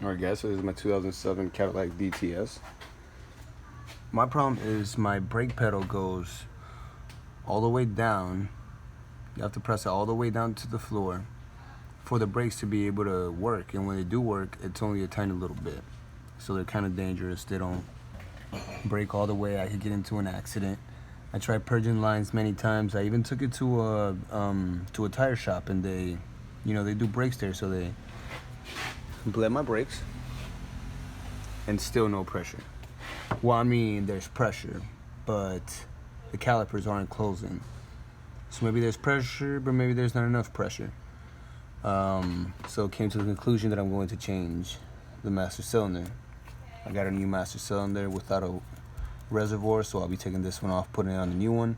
Alright guys, so this is my 2007 Cadillac DTS. My problem is my brake pedal goes all the way down. You have to press it all the way down to the floor for the brakes to be able to work, and when they do work, it's only a tiny little bit. So they're kind of dangerous. They don't brake all the way. I could get into an accident. I tried purging lines many times. I even took it to a tire shop, and they do brakes there, so they bled my brakes, and still no pressure. Well, I mean, there's pressure, but the calipers aren't closing. So maybe there's pressure, but maybe there's not enough pressure. So it came to the conclusion that I'm going to change the master cylinder. I got a new master cylinder without a reservoir, so I'll be taking this one off, putting it on the new one.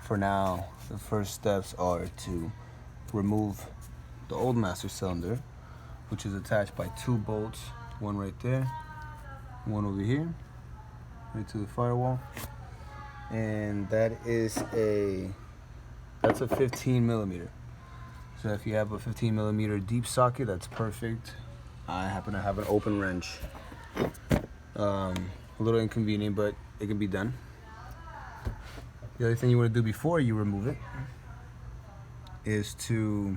For now, the first steps are to remove the old master cylinder, which is attached by 2 bolts, one right there, one over here, right to the firewall, and that's a 15 millimeter. So if you have a 15 millimeter deep socket, that's perfect. I happen to have an open wrench. A little inconvenient, but it can be done. The other thing you want to do before you remove it is to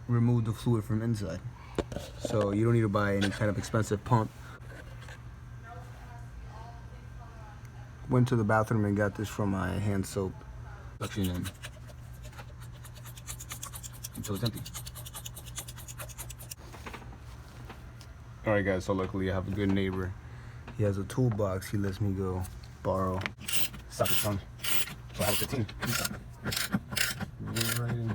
remove the fluid from inside. So you don't need to buy any kind of expensive pump. Went to the bathroom and got this from my hand soap suction in until it's empty. Alright guys, so luckily I have a good neighbor. He has a toolbox he lets me go borrow socket from. So I have 15. Right in here.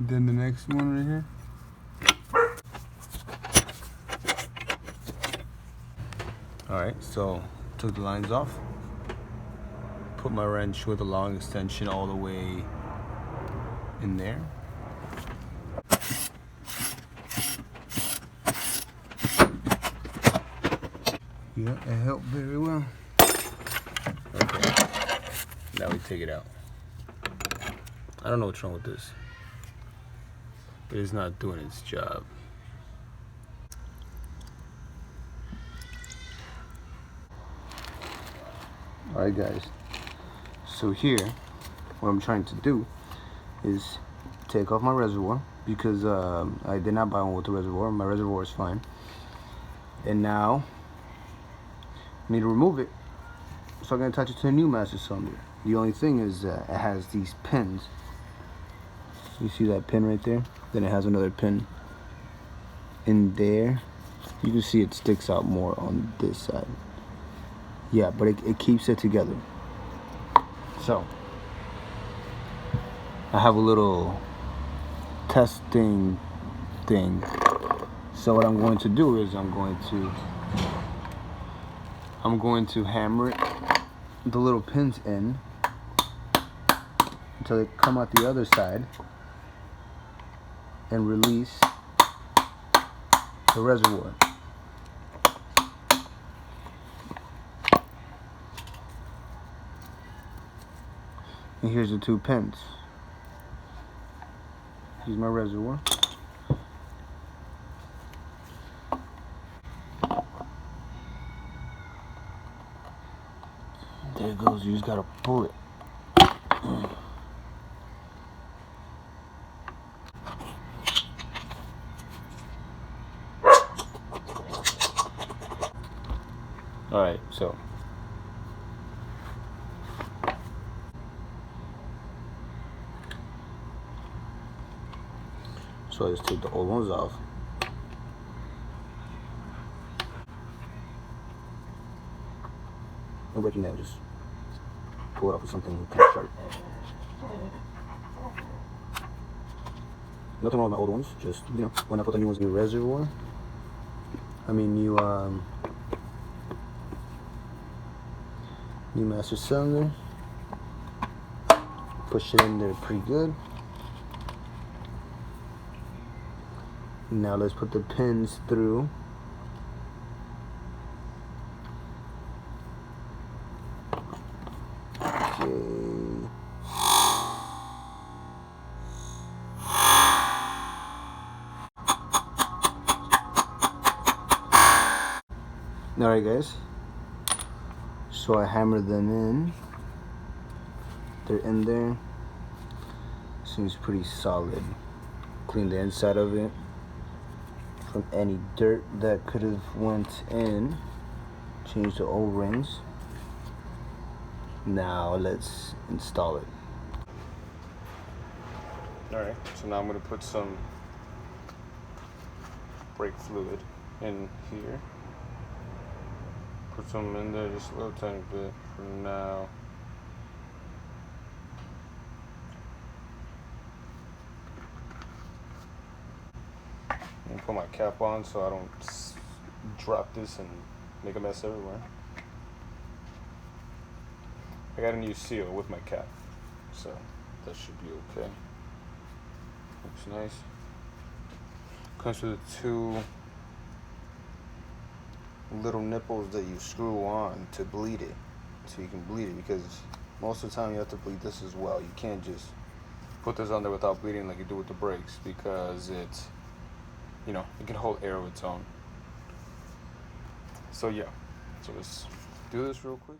Then the next one right here. Alright, so took the lines off. Put my wrench with a long extension all the way in there. Yeah, it helped very well. Okay, now we take it out. I don't know what's wrong with this. It's not doing its job. Alright guys, so here what I'm trying to do is take off my reservoir, because I did not buy one with the reservoir. My reservoir is fine, and now I need to remove it, so I'm going to attach it to the new master cylinder. The only thing is it has these pins. You see that pin right there? Then it has another pin in there. You can see it sticks out more on this side. Yeah, but it keeps it together. So I have a little testing thing. So what I'm going to do is I'm going to hammer the little pins in until they come out the other side, and release the reservoir. And here's the 2 pins. Here's my reservoir. There it goes. You just gotta pull it. Alright, so I just take the old ones off. No breaking down, just pull it off with something kind of sharp. Nothing wrong with my old ones, just, when I put the new ones in the reservoir, new master cylinder, push it in there pretty good. Now let's put the pins through. Okay. Alright guys, so I hammered them in. They're in there. Seems pretty solid. Clean the inside of it from any dirt that could have went in. Change the O-rings. Now let's install it. Alright, so now I'm going to put some brake fluid in here. Put some in there, just a little tiny bit for now. I'm gonna put my cap on so I don't drop this and make a mess everywhere. I got a new seal with my cap, so that should be okay. Looks nice. Comes with two little nipples that you screw on to bleed it, so you can bleed it, because most of the time you have to bleed this as well. You can't just put this on there without bleeding like you do with the brakes, because it's, you know, it can hold air of its own. So yeah, so let's do this real quick.